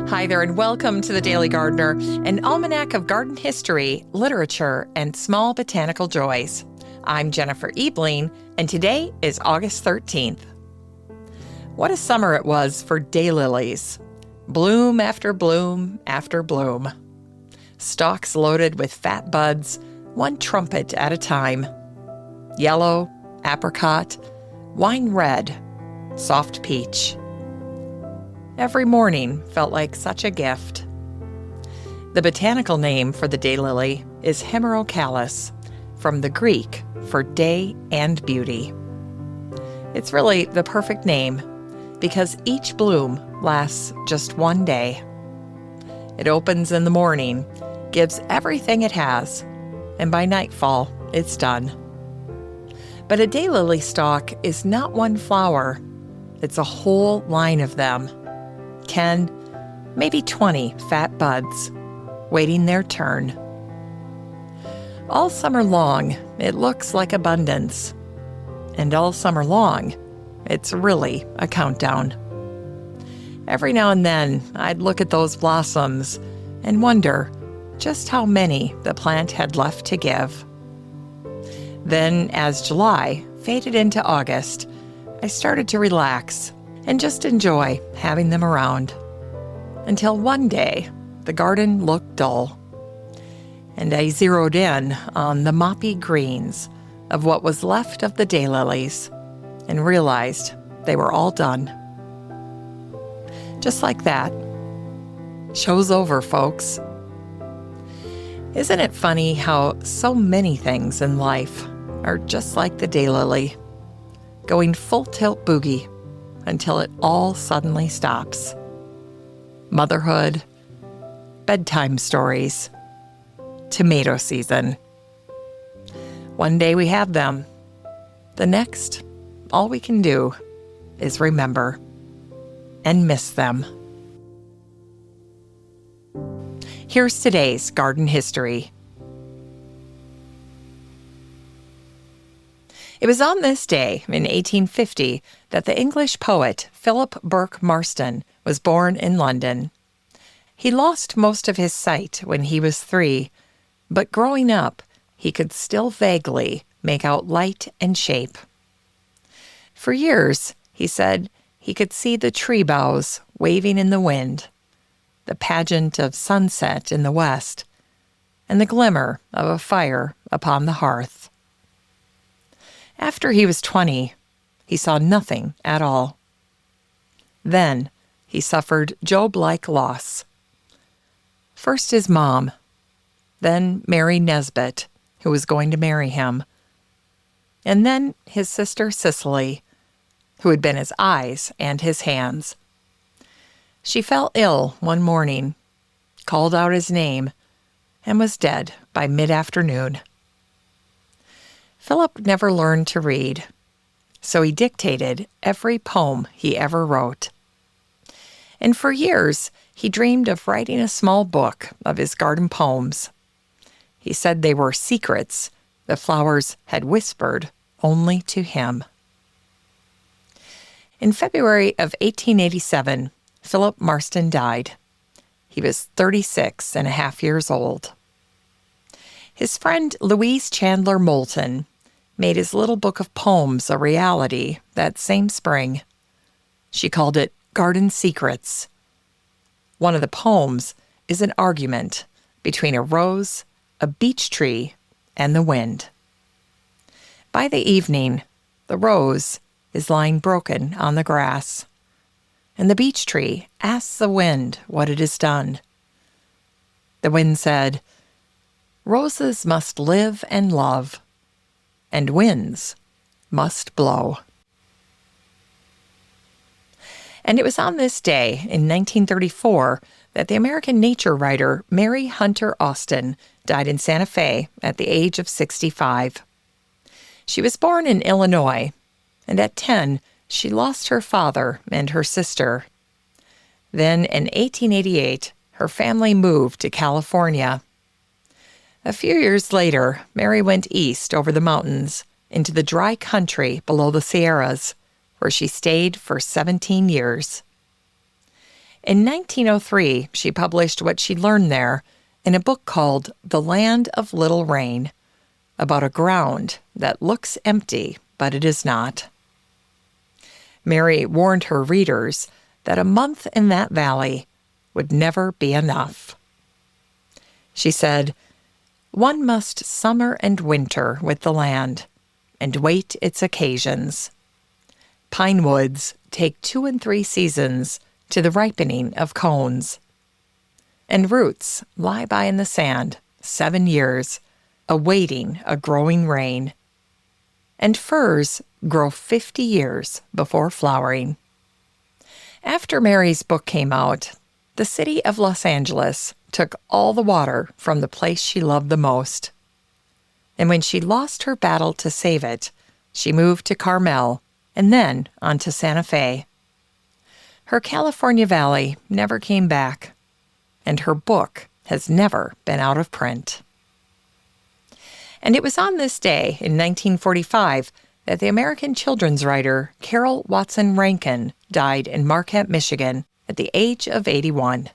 Hi there, and welcome to the Daily Gardener, an almanac of garden history, literature, and small botanical joys. I'm Jennifer Ebling, and today is August 13th. What a summer it was for daylilies. Bloom after bloom after bloom. Stalks loaded with fat buds, one trumpet at a time. Yellow, apricot, wine red, soft peach. Every morning felt like such a gift. The botanical name for the daylily is hemerocallis, from the Greek for day and beauty. It's really the perfect name because each bloom lasts just one day. It opens in the morning, gives everything it has, and by nightfall, it's done. But a daylily stalk is not one flower. It's a whole line of them. 10, maybe 20 fat buds, waiting their turn. All summer long, it looks like abundance. And all summer long, it's really a countdown. Every now and then, I'd look at those blossoms and wonder just how many the plant had left to give. Then, as July faded into August, I started to relax and just enjoy having them around. Until one day, the garden looked dull. And I zeroed in on the moppy greens of what was left of the daylilies and realized they were all done. Just like that. Show's over, folks. Isn't it funny how so many things in life are just like the daylily, going full tilt boogie until it all suddenly stops? Motherhood, bedtime stories, tomato season. One day we have them. The next, all we can do is remember and miss them. Here's today's garden history. It was on this day, in 1850, that the English poet Philip Bourke Marston was born in London. He lost most of his sight when he was 3, but growing up, he could still vaguely make out light and shape. For years, he said he could see the tree boughs waving in the wind, the pageant of sunset in the west, and the glimmer of a fire upon the hearth. After he was 20, he saw nothing at all. Then he suffered Job-like loss. First his mom, then Mary Nesbitt, who was going to marry him, and then his sister Cicely, who had been his eyes and his hands. She fell ill one morning, called out his name, and was dead by mid-afternoon. Philip never learned to read, so he dictated every poem he ever wrote. And for years, he dreamed of writing a small book of his garden poems. He said they were secrets the flowers had whispered only to him. In February of 1887, Philip Marston died. He was 36 and a half years old. His friend Louise Chandler Moulton made his little book of poems a reality that same spring. She called it Garden Secrets. One of the poems is an argument between a rose, a beech tree, and the wind. By the evening, the rose is lying broken on the grass, and the beech tree asks the wind what it has done. The wind said, "Roses must live and love, and winds must blow." And it was on this day in 1934 that the American nature writer Mary Hunter Austin died in Santa Fe at the age of 65. She was born in Illinois, and at 10, she lost her father and her sister. Then in 1888, her family moved to California. A few years later, Mary went east over the mountains into the dry country below the Sierras, where she stayed for 17 years. In 1903, she published what she learned there in a book called The Land of Little Rain, about a ground that looks empty, but it is not. Mary warned her readers that a month in that valley would never be enough. She said, "One must summer and winter with the land, and wait its occasions. Pine woods take 2 and 3 seasons to the ripening of cones. And roots lie by in the sand 7 years, awaiting a growing rain. And firs grow 50 years before flowering." After Mary's book came out, the city of Los Angeles took all the water from the place she loved the most. And when she lost her battle to save it, she moved to Carmel and then on to Santa Fe. Her California valley never came back, and her book has never been out of print. And it was on this day in 1945 that the American children's writer Carroll Watson Rankin died in Marquette, Michigan, at the age of 81.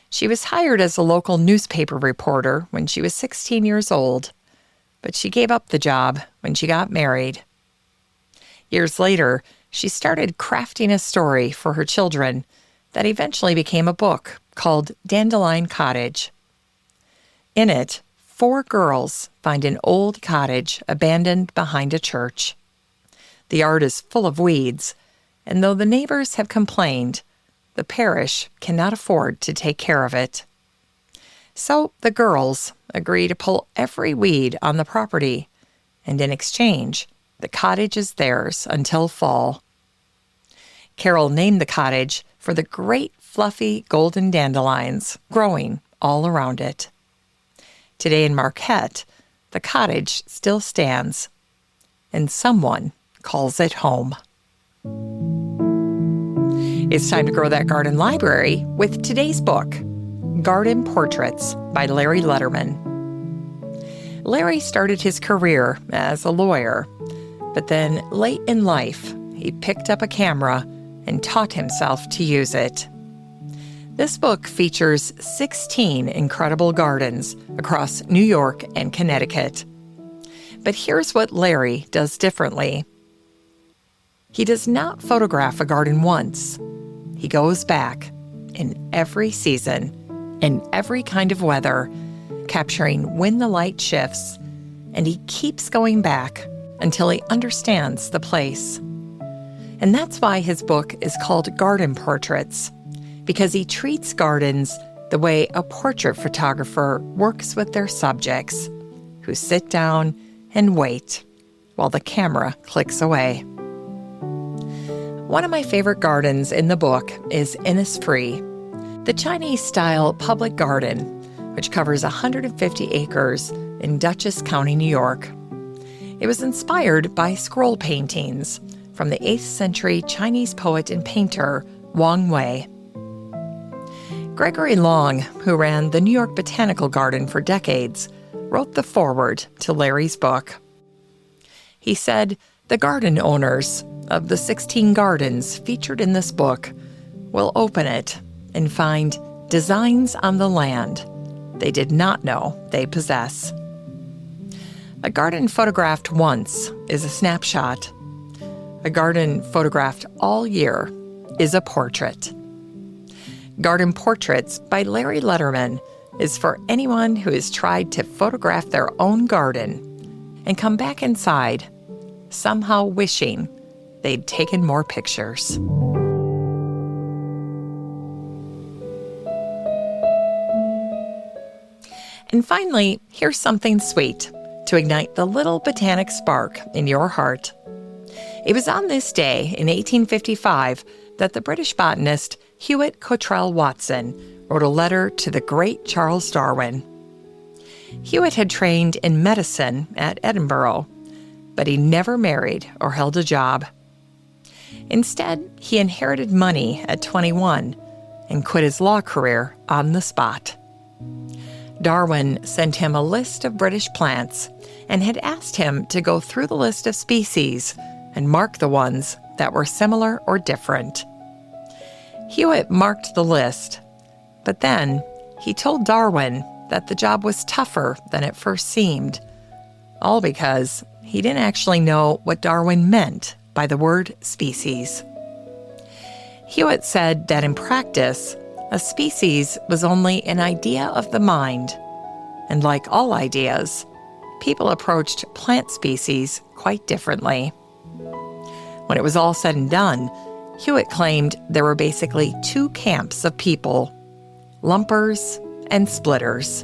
She was hired as a local newspaper reporter when she was 16 years old, but she gave up the job when she got married. Years later, she started crafting a story for her children that eventually became a book called Dandelion Cottage. In it, 4 girls find an old cottage abandoned behind a church. The yard is full of weeds, and though the neighbors have complained, the parish cannot afford to take care of it. So the girls agree to pull every weed on the property, and in exchange, the cottage is theirs until fall. Carroll named the cottage for the great fluffy golden dandelions growing all around it. Today in Marquette, the cottage still stands, and someone calls it home. It's time to grow that garden library with today's book, Garden Portraits by Larry Letterman. Larry started his career as a lawyer, but then late in life, he picked up a camera and taught himself to use it. This book features 16 incredible gardens across New York and Connecticut. But here's what Larry does differently. He does not photograph a garden once. He goes back in every season, in every kind of weather, capturing when the light shifts, and he keeps going back until he understands the place. And that's why his book is called Garden Portraits, because he treats gardens the way a portrait photographer works with their subjects, who sit down and wait while the camera clicks away. One of my favorite gardens in the book is Innisfree, the Chinese-style public garden, which covers 150 acres in Dutchess County, New York. It was inspired by scroll paintings from the 8th century Chinese poet and painter Wang Wei. Gregory Long, who ran the New York Botanical Garden for decades, wrote the foreword to Larry's book. He said, "The garden owners of the 16 gardens featured in this book will open it and find designs on the land they did not know they possess." A garden photographed once is a snapshot. A garden photographed all year is a portrait. Garden Portraits by Larry Letterman is for anyone who has tried to photograph their own garden and come back inside, somehow wishing they'd taken more pictures. And finally, here's something sweet to ignite the little botanic spark in your heart. It was on this day in 1855 that the British botanist Hewitt Cottrell Watson wrote a letter to the great Charles Darwin. Hewitt had trained in medicine at Edinburgh, but he never married or held a job. Instead, he inherited money at 21 and quit his law career on the spot. Darwin sent him a list of British plants and had asked him to go through the list of species and mark the ones that were similar or different. Hewitt marked the list, but then he told Darwin that the job was tougher than it first seemed, all because he didn't actually know what Darwin meant by the word species. Hewitt said that in practice, a species was only an idea of the mind, and like all ideas, people approached plant species quite differently. When it was all said and done, Hewitt claimed there were basically two camps of people: lumpers and splitters.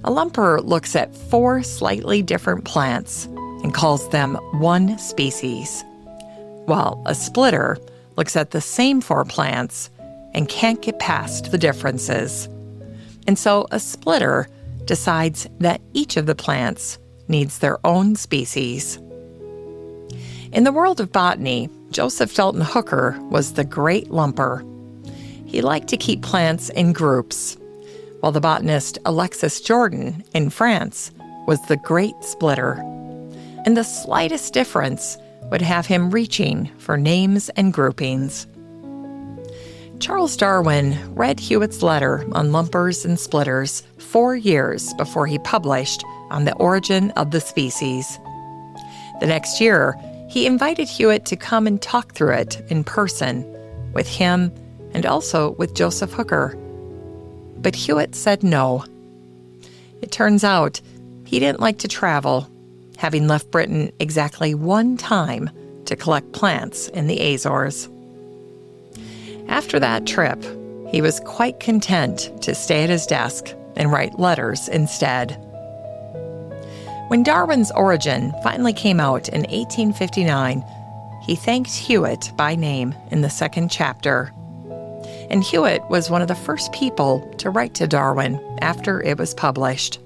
A lumper looks at 4 slightly different plants and calls them one species, while a splitter looks at the same 4 plants and can't get past the differences. And so a splitter decides that each of the plants needs their own species. In the world of botany, Joseph Dalton Hooker was the great lumper. He liked to keep plants in groups, while the botanist Alexis Jordan in France was the great splitter. And the slightest difference would have him reaching for names and groupings. Charles Darwin read Hewitt's letter on lumpers and splitters 4 years before he published On the Origin of the Species. The next year, he invited Hewitt to come and talk through it in person with him and also with Joseph Hooker. But Hewitt said no. It turns out he didn't like to travel, having left Britain exactly 1 time to collect plants in the Azores. After that trip, he was quite content to stay at his desk and write letters instead. When Darwin's Origin finally came out in 1859, he thanked Hewitt by name in the 2nd chapter. And Hewitt was one of the first people to write to Darwin after it was published.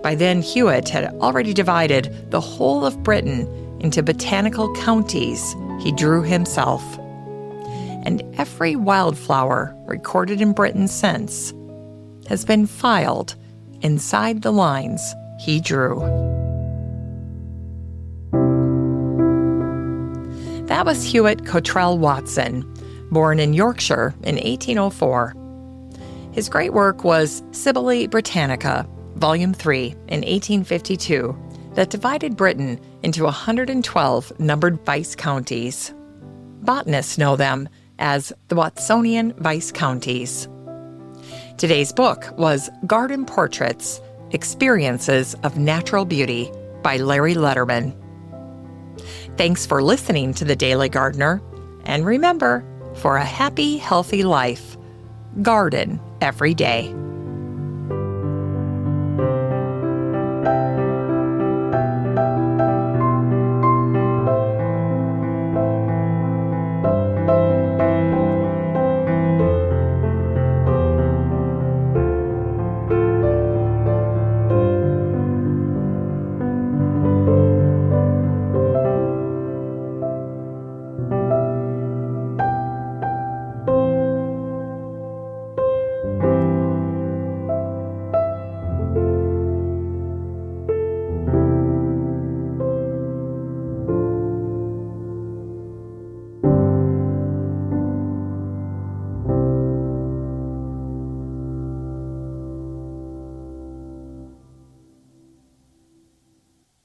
By then, Hewitt had already divided the whole of Britain into botanical counties he drew himself. And every wildflower recorded in Britain since has been filed inside the lines he drew. That was Hewitt Cottrell Watson, born in Yorkshire in 1804. His great work was Sibylle Britannica, Volume 3, in 1852, that divided Britain into 112 numbered vice counties. Botanists know them as the Watsonian Vice Counties. Today's book was Garden Portraits, Experiences of Natural Beauty by Larry Letterman. Thanks for listening to The Daily Gardener, and remember, for a happy, healthy life, garden every day.